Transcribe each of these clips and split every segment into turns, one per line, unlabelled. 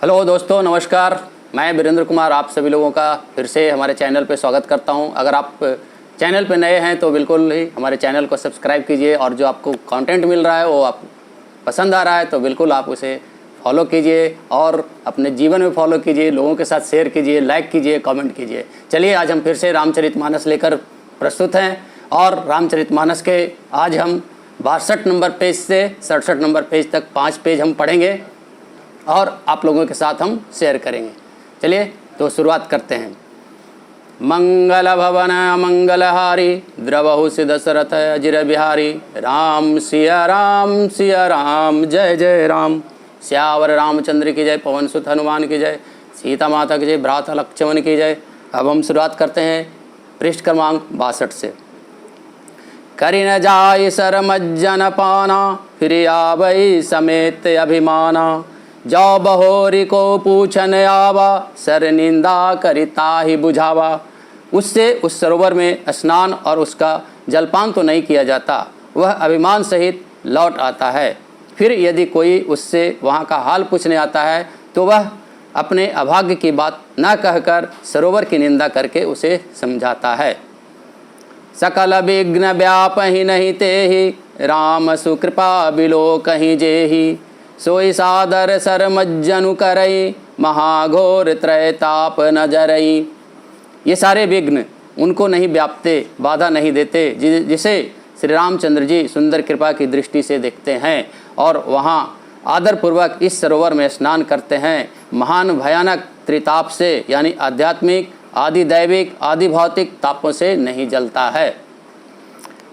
Hello दोस्तों, नमस्कार। मैं वीरेंद्र कुमार आप सभी लोगों का फिर से हमारे चैनल पे स्वागत करता हूं। अगर आप चैनल पे नए हैं तो बिल्कुल ही हमारे चैनल को सब्सक्राइब कीजिए और जो आपको कंटेंट मिल रहा है वो आप पसंद आ रहा है तो बिल्कुल आप उसे फॉलो कीजिए और अपने जीवन में फॉलो कीजिए, लोगों के साथ शेयर कीजिए, लाइक कीजिए, कमेंट कीजिए। चलिए, आज हम फिर से रामचरितमानस लेकर प्रस्तुत हैं और रामचरितमानस के आज हम 62 नंबर पेज से 67 नंबर पेज तक 5 पेज हम पढ़ेंगे और आप लोगों के साथ हम शेयर करेंगे। चलिए तो शुरुआत करते हैं। मंगल भवन मंगलहारी द्रवहु दशरथ अजिर बिहारी राम सिया राम जय जय राम। श्यावर रामचंद्र की जय, पवन सुत हनुमान की जय, सीता माता की जय, भ्राता लक्ष्मण की जय। अब हम शुरुआत करते हैं पृष्ठ क्रमांक 62 से। करि न जाय सर मज्जन पाना, फिर आवै समेत अभिमाना। जाओ बहोरी को पूछन आवा, सर निंदा करिता ही बुझावा। उससे उस सरोवर में स्नान और उसका जलपान तो नहीं किया जाता, वह अभिमान सहित लौट आता है। फिर यदि कोई उससे वहाँ का हाल पूछने आता है तो वह अपने अभाग्य की बात न कहकर सरोवर की निंदा करके उसे समझाता है। सकल विघ्न व्यापहि नहीं तेहि, राम सुकृपा बिलो कहीं जेहि। सोई सादर सर मज्जनु करई, महाघोर त्रैताप न जरई। ये सारे विघ्न उनको नहीं व्यापते, बाधा नहीं देते, जिसे श्री रामचंद्र जी सुंदर कृपा की दृष्टि से देखते हैं और वहाँ आदरपूर्वक इस सरोवर में स्नान करते हैं। महान भयानक त्रिताप से यानी आध्यात्मिक, आदि दैविक, आदि भौतिक तापों से नहीं जलता है।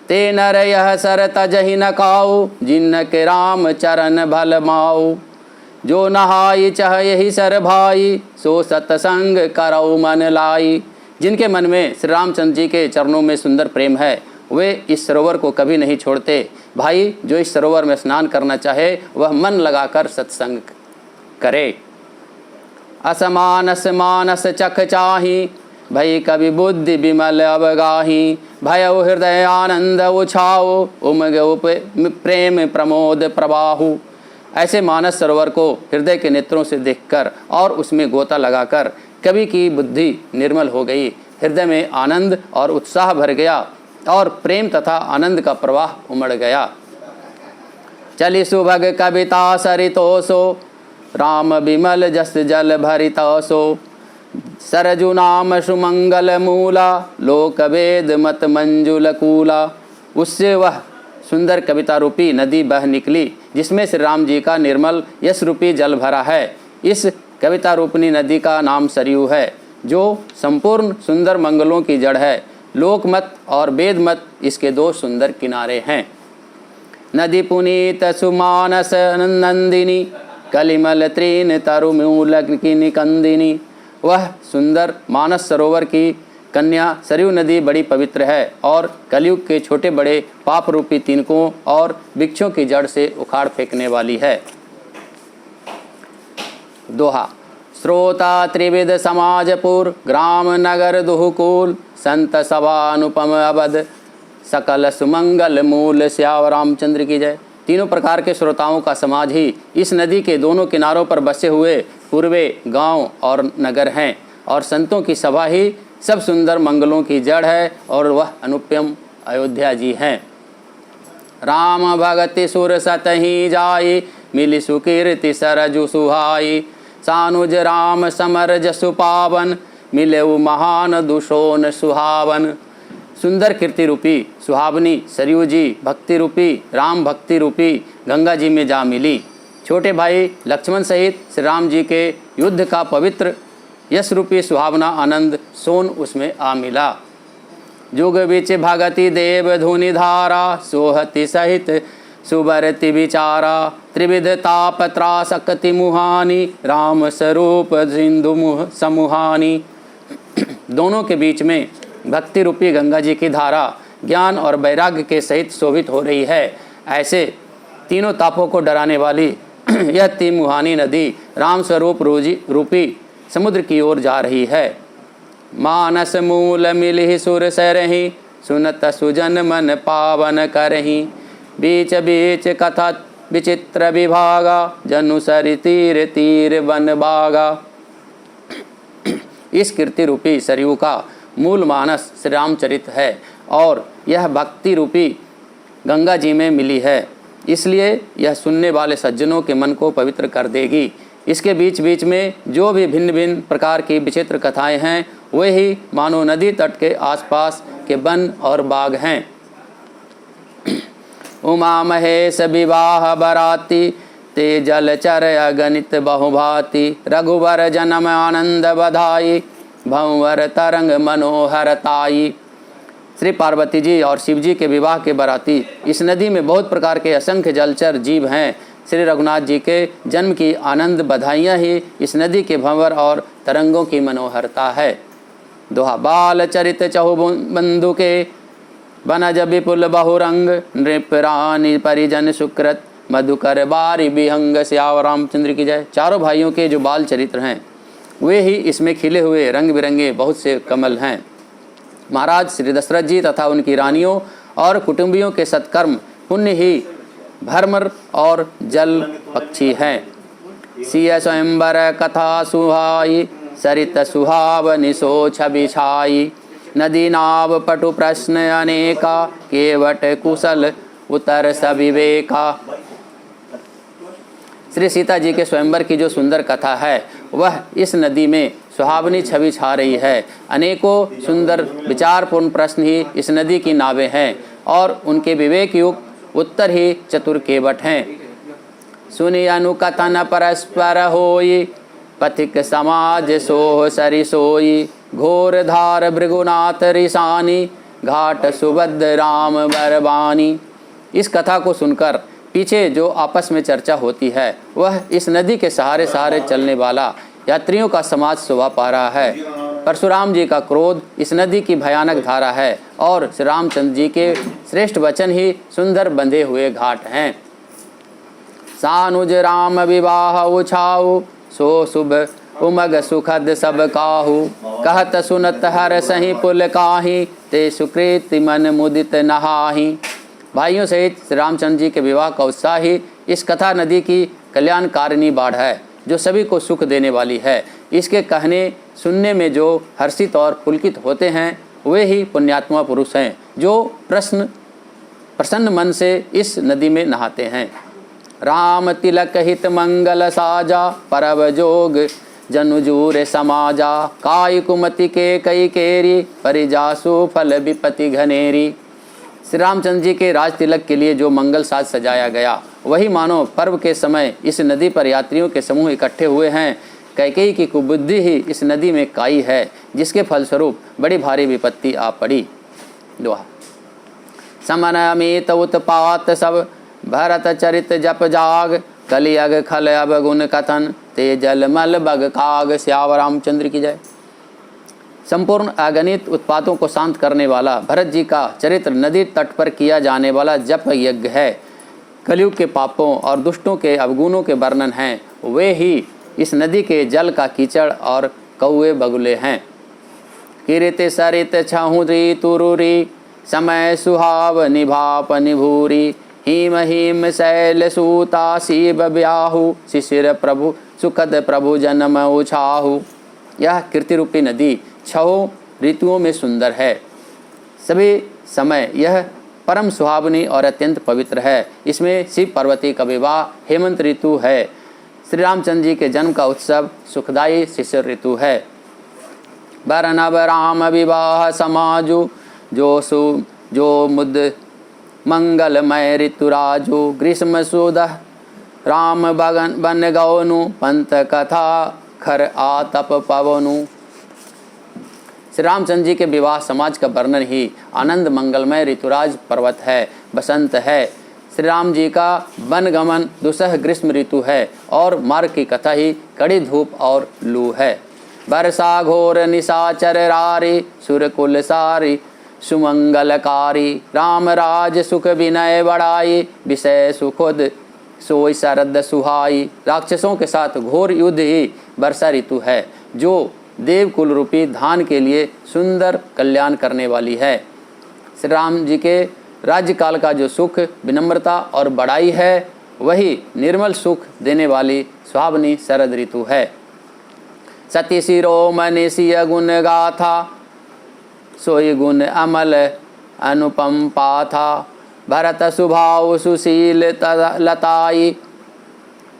ते नर यह सर तजहि न काऊ, जिनके राम चरण भल माऊ। जो नहाई चह यही सर भाई, सो सतसंग करऊ मन लाई। जिनके मन में श्री रामचंद्र जी के चरणों में सुंदर प्रेम है वे इस सरोवर को कभी नहीं छोड़ते। भाई, जो इस सरोवर में स्नान करना चाहे वह मन लगाकर सत्संग करे। असमानस मानस चख चाही, भई कवि बुद्धि विमल अवगाही। भयउ हृदय आनंद उछाओ, उमग प्रेम प्रमोद प्रवाहु। ऐसे मानस सरोवर को हृदय के नेत्रों से देखकर और उसमें गोता लगाकर कवि की बुद्धि निर्मल हो गई, हृदय में आनंद और उत्साह भर गया और प्रेम तथा आनंद का प्रवाह उमड़ गया। चली सुभग कविता सरितोसो, राम विमल जस जल भरितोसो। सरजु नाम सुमंगल मूला, लोक वेद मत मंजुल कूला। उससे वह सुंदर कविता रूपी नदी बह निकली जिसमें श्री राम जी का निर्मल यश रूपी जल भरा है। इस कविता रूपनी नदी का नाम सरयू है, जो संपूर्ण सुंदर मंगलों की जड़ है। लोकमत और वेदमत इसके दो सुंदर किनारे हैं। नदी पुनीत सुमानस नंदिनी, कलिमल त्रीन तरुमूल की निकंदिनी। वह सुंदर मानस सरोवर की कन्या सरयू नदी बड़ी पवित्र है और कलयुग के छोटे बड़े पाप रूपी तिनकों और वृक्षों की जड़ से उखाड़ फेंकने वाली है। दोहा। श्रोता त्रिविध समाजपुर, ग्राम नगर दुहुकुल। संत सभा अनुपम अवध, सकल सुमंगल मूल। श्यावर रामचंद्र की जय। तीनों प्रकार के श्रोताओं का समाज ही इस नदी के दोनों किनारों पर बसे हुए पूर्वे गांव और नगर हैं और संतों की सभा ही सब सुंदर मंगलों की जड़ है और वह अनुपम अयोध्या जी हैं। राम भगति सुर सतहि जाई, मिली सुकीर्ति सरजु सुहाई। सानुज राम समर जसु पावन, मिलेउ महान दुशोन सुहावन। सुंदर कीर्ति रूपी सुहावनी सरयू जी भक्ति रूपी राम भक्ति रूपी गंगा जी में जा मिली। छोटे भाई लक्ष्मण सहित श्री राम जी के युद्ध का पवित्र यश रूपी सुहावना आनंद सोन उसमें आ मिला। जुग बिच भगति देव धुनि धारा, सोहति सहित सुबरति विचारा। त्रिविध ताप त्रासकति मुहानी, राम स्वरूप सिंधु समुहानी। दोनों के बीच में भक्ति रूपी गंगा जी की धारा ज्ञान और वैराग्य के सहित शोभित हो रही है। ऐसे तीनों तापों को डराने वाली यह तिमुहानी नदी राम स्वरूप रूपी समुद्र की ओर जा रही है। मानस मूल मिलहि सुर सुनत सुजन मन पावन करही। बीच बीच कथा विचित्र विभागा, जनुसरि तीर तीर वन बागा। इस कीर्ति रूपी सरयू का मूल मानस श्री रामचरित है और यह भक्ति रूपी गंगा जी में मिली है, इसलिए यह सुनने वाले सज्जनों के मन को पवित्र कर देगी। इसके बीच बीच में जो भी भिन्न भिन्न प्रकार की विचित्र कथाएं हैं वे ही मानो नदी तट के आसपास के वन और बाग हैं। उमा महेश विवाह बराती, ते जलचर अगणित बहुभाति। रघुवर जन्म आनंद बधाई, भंवर तरंग मनोहरताई। श्री पार्वती जी और शिव जी के विवाह के बराती। इस नदी में बहुत प्रकार के असंख्य जलचर जीव हैं। श्री रघुनाथ जी के जन्म की आनंद बधाइयाँ ही इस नदी के भंवर और तरंगों की मनोहरता है। दोहा। बाल चरित चहु बंधु के, बनज विपुल बहुरंग। नृप रानी परिजन सुकृत, मधुकर बारी विहंग। सियावर रामचंद्र की जय। चारों भाइयों के जो बाल चरित्र हैं वे ही इसमें खिले हुए रंग बिरंगे बहुत से कमल हैं। महाराज श्री दशरथ जी तथा उनकी रानियों और कुटुंबियों के सत्कर्म पुण्य ही भरमर और जल पक्षी हैं। सिय स्वयंवर कथा सुहाई, सरित सुहावनि सोछ बिछाई। नदी नाव पटु प्रश्न अनेका, केवट कुशल उतर सविवेका। श्री सीता जी के स्वयंवर की जो सुंदर कथा है वह इस नदी में सुहावनी छवि छा रही है। अनेकों सुंदर विचारपूर्ण प्रश्न ही इस नदी की नावें हैं और उनके विवेक युक्त उत्तर ही चतुर केवट हैं। सुनि अनुकथन परस्पर होई, पथिक समाज सोह सरि सोई। घोर धार भृगुनाथ रिसानी, घाट सुभद्र राम बरबानी। इस कथा को सुनकर पीछे जो आपस में चर्चा होती है वह इस नदी के सहारे सहारे चलने वाला यात्रियों का समाज शोभा पा रहा है। परशुराम जी का क्रोध इस नदी की भयानक धारा है और श्री रामचंद्र जी के श्रेष्ठ वचन ही सुंदर बंधे हुए घाट हैं। सानुज राम विवाह उछाऊ, सो शुभ उमग सुखद सब काहू। कहत सुनत हर सही पुल काही, ते सुकृति मन मुदित नहाही। भाइयों सहित श्री रामचंद्र जी के विवाह का उत्साह ही इस कथा नदी की कल्याणकारिणी बाढ़ है जो सभी को सुख देने वाली है। इसके कहने सुनने में जो हर्षित और पुलकित होते हैं वे ही पुण्यात्मा पुरुष हैं जो प्रसन्न मन से इस नदी में नहाते हैं। राम तिलक हित मंगल साजा, परब जोग जनुजूर समाजा। काई कुमति के कई केरी, परिजासु फल विपति घनेरी। श्री रामचंद्र जी के राज तिलक के लिए जो मंगल साज सजाया गया वही मानो पर्व के समय इस नदी पर यात्रियों के समूह इकट्ठे हुए हैं। कैकेयी की कुबुद्धि ही इस नदी में काई है जिसके फलस्वरूप बड़ी भारी विपत्ति आ पड़ी। दोहा। समन अमित उत्पात सब, भरत चरित जप जाग। कलियग खल अवगुण कथन, ते जल मल बग काग। सियावर रामचंद्र की जय। संपूर्ण अगणित उत्पातों को शांत करने वाला भरत जी का चरित्र नदी तट पर किया जाने वाला जप यज्ञ है। कलयुग के पापों और दुष्टों के अवगुणों के वर्णन हैं वे ही इस नदी के जल का कीचड़ और कौए बगुले हैं। किरित सरित छहुरी तुरुरी, समय सुहाव निभाप निभूरी। हिम हिम शैल सूता शिव ब्याहु, शिशिर प्रभु सुखद प्रभु जन्म उछाहु। यह कीर्ति रूपी नदी छहों ऋतुओं में सुंदर है। सभी समय यह परम सुहावनी और अत्यंत पवित्र है। इसमें शिव पार्वती का विवाह हेमंत ऋतु है। श्री रामचंद्र जी के जन्म का उत्सव सुखदायी शिशिर ऋतु है। बरनब राम विवाह समाजु, जो मुद मंगलमय ऋतुराजु। ग्रीष्म सुदह राम बन गौनु, पंत कथा खर आतप पवनु। श्री रामचंद्र जी के विवाह समाज का वर्णन ही आनंद मंगलमय ऋतुराज पर्वत है, बसंत है। श्री राम जी का वनगमन दुसह ग्रीष्म ऋतु है और मार्ग की कथा ही कड़ी धूप और लू है। वर्षा घोर निशाचर रारी, सुरकुल सारी सुमंगलकारी। राम राज सुख विनय बड़ाई, विषय सुखोद सोई शरद सुहाई। राक्षसों के साथ घोर युद्ध ही वर्षा ऋतु है जो देवकुल रूपी धान के लिए सुंदर कल्याण करने वाली है। श्री राम जी के राज्यकाल का जो सुख विनम्रता और बड़ाई है वही निर्मल सुख देने वाली सुहावनी शरद ऋतु है। सती शिरोमणि सिय गुण गाथा, सोई गुण अमल अनुपम पाथा। भरत सुभाव सुशील लताई,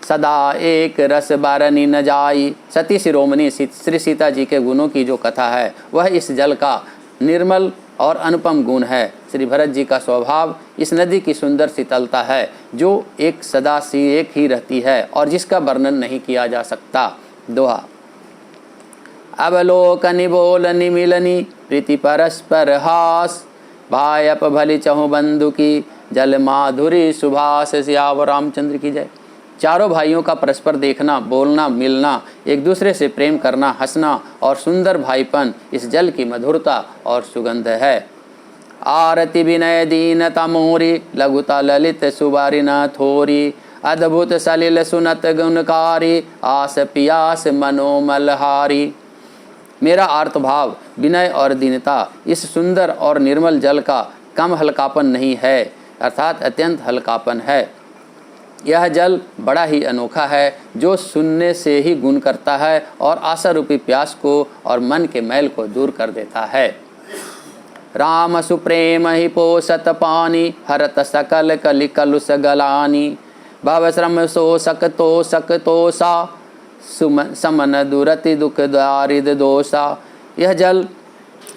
सदा एक रस बरनी न जाई। सती शिरोमणि श्री सीता जी के गुणों की जो कथा है वह इस जल का निर्मल और अनुपम गुण है। श्री भरत जी का स्वभाव इस नदी की सुंदर शीतलता है जो एक सदा सी एक ही रहती है और जिसका वर्णन नहीं किया जा सकता। दोहा। अवलोकनि बोलनि मिलनी, प्रीति परस्पर हास। भायप भली चहु बंधु की, जल माधुरी सुभाष। सियावर रामचंद्र की जय। चारों भाइयों का परस्पर देखना, बोलना, मिलना, एक दूसरे से प्रेम करना, हंसना और सुंदर भाईपन इस जल की मधुरता और सुगंध है। आरती विनय दीनता मोरी, लघुता ललित सुबारी न थोरी। अद्भुत सलिल सुनत गुणकारी, आस पियास मनोमलहारी। मेरा आर्तभाव, विनय और दीनता इस सुंदर और निर्मल जल का कम हल्कापन नहीं है, अर्थात अत्यंत हल्कापन है। यह जल बड़ा ही अनोखा है जो सुनने से ही गुण करता है और आशा रूपी प्यास को और मन के मैल को दूर कर देता है। राम सुप्रेम ही पोषत पानी, हरत सकल कलि कलुष गलानी। भव श्रम शोषक तोषक तोषा, समन दुरति दुख दारिद दोषा। यह जल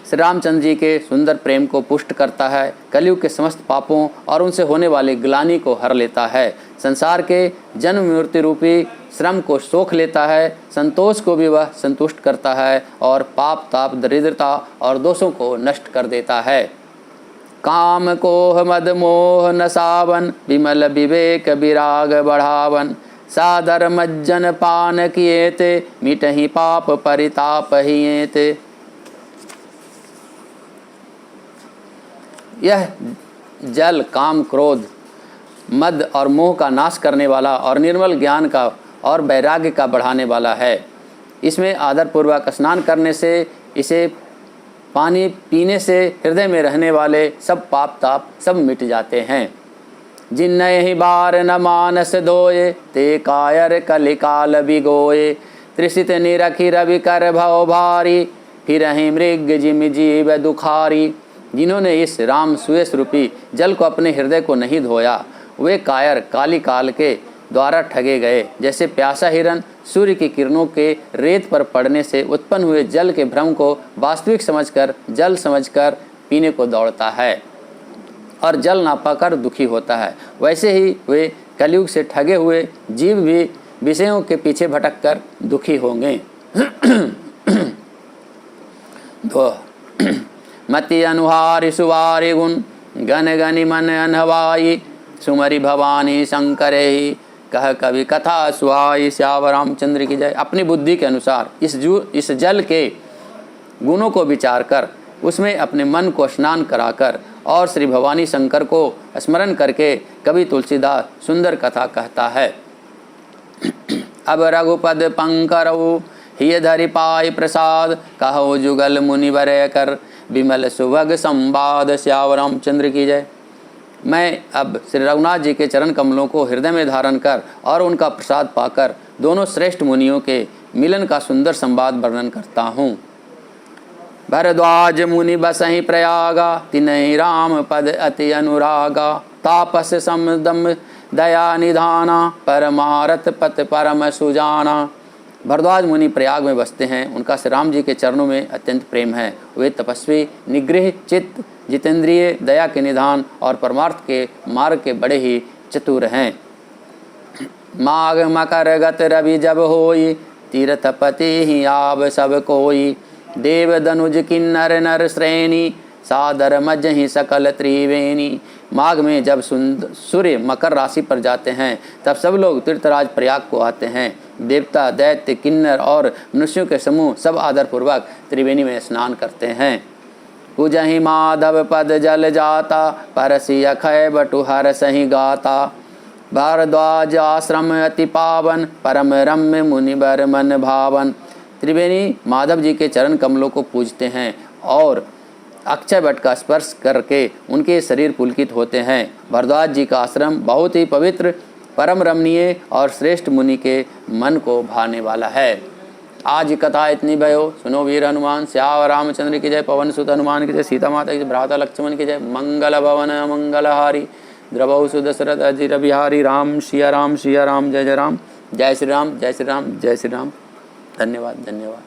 श्री रामचंद्र जी के सुंदर प्रेम को पुष्ट करता है, कलयुग के समस्त पापों और उनसे होने वाली ग्लानि को हर लेता है, संसार के जन्म मृत्यु रूपी श्रम को सोख लेता है, संतोष को भी वह संतुष्ट करता है और पाप ताप दरिद्रता और दोषों को नष्ट कर देता है। काम कोह मद मोह नसावन, विमल विवेक विराग बढ़ावन। सादर मज्जन पान किएते, मिटहि पाप परिताप हिएते। यह जल काम क्रोध मद और मोह का नाश करने वाला और निर्मल ज्ञान का और वैराग्य का बढ़ाने वाला है। इसमें आदरपूर्वक स्नान करने से, इसे पानी पीने से हृदय में रहने वाले सब पाप ताप सब मिट जाते हैं। जिन्नहि ही बार न मानस धोए, ते कायर कलिकाल बिगोए। त्रिषित निरखी रवि कर भव भारी, फिरहि मृग जिम जीव दुखारी। जिन्होंने इस राम सुयस रूपी जल को अपने हृदय को नहीं धोया, वे कायर काली काल के द्वारा ठगे गए। जैसे प्यासा हिरन सूर्य की किरणों के रेत पर पड़ने से उत्पन्न हुए जल के भ्रम को वास्तविक समझकर जल समझकर पीने को दौड़ता है और जल ना पाकर दुखी होता है, वैसे ही वे कलयुग से ठगे हुए जीव भी विषयों के पीछे भटककर दुखी होंगे। मति अनुहारि सुवारि गुण, गन गनि मन अनहवाई। सुमरि भवानी शंकरे, कह कवि कथा सुहाई। श्यावर रामचंद्र की जय। अपनी बुद्धि के अनुसार इस जल के गुणों को विचार कर उसमें अपने मन को स्नान कराकर और श्री भवानी शंकर को स्मरण करके कवि तुलसीदास सुंदर कथा कहता है। अब रघुपद पंकरऊ, हिय धरि पाई प्रसाद। कहो जुगल मुनि वर कर, विमल सुभग संवाद। श्यावर रामचंद्र की जय। मैं अब श्री रघुनाथ जी के चरण कमलों को हृदय में धारण कर और उनका प्रसाद पाकर दोनों श्रेष्ठ मुनियों के मिलन का सुंदर संवाद वर्णन करता हूँ। भरद्वाज मुनि बसहि प्रयागा, तिनहि राम पद अति अनुरागा। तापस समदम दया निधाना, परमारथ पत परम सुजाना। भरद्वाज मुनि प्रयाग में बसते हैं, उनका श्री राम जी के चरणों में अत्यंत प्रेम है। वे तपस्वी, निगृह चित्त, जितेंद्रिय, दया के निधान और परमार्थ के मार्ग के बड़े ही चतुर हैं। माघ मकर गत रवि जब होई, तीर्थपति ही आव सब कोई। देव दनुज किन्नर नर श्रेणी, सादर मज्जहि सकल त्रिवेणी। माघ में जब सूर्य मकर राशि पर जाते हैं तब सब लोग तीर्थराज प्रयाग को आते हैं। देवता, दैत्य, किन्नर और मनुष्यों के समूह सब आदरपूर्वक त्रिवेणी में स्नान करते हैं। पूजहि माधव पद जल जाता, परसी अखय बटु हर सही गाता। भारद्वाज आश्रम अति पावन, परम रम्य मुनि बर मन भावन। त्रिवेणी माधव जी के चरण कमलों को पूजते हैं और अक्षय वट का स्पर्श करके उनके शरीर पुलकित होते हैं। भरद्वाज जी का आश्रम बहुत ही पवित्र परम रमणीय और श्रेष्ठ मुनि के मन को भाने वाला है। आज की कथा इतनी भयो, सुनो वीर हनुमान, श्याम रामचंद्र की जय, पवन सुत हनुमान की जय, सीता माता की जय, भ्राता लक्ष्मण की जय, मंगल भवन मंगलहारी, द्रवहु सुदशरथ अजिर बिहारी, राम सिया राम, जय जय राम, जय श्री राम, जय श्री राम, जय श्री राम। धन्यवाद धन्यवाद।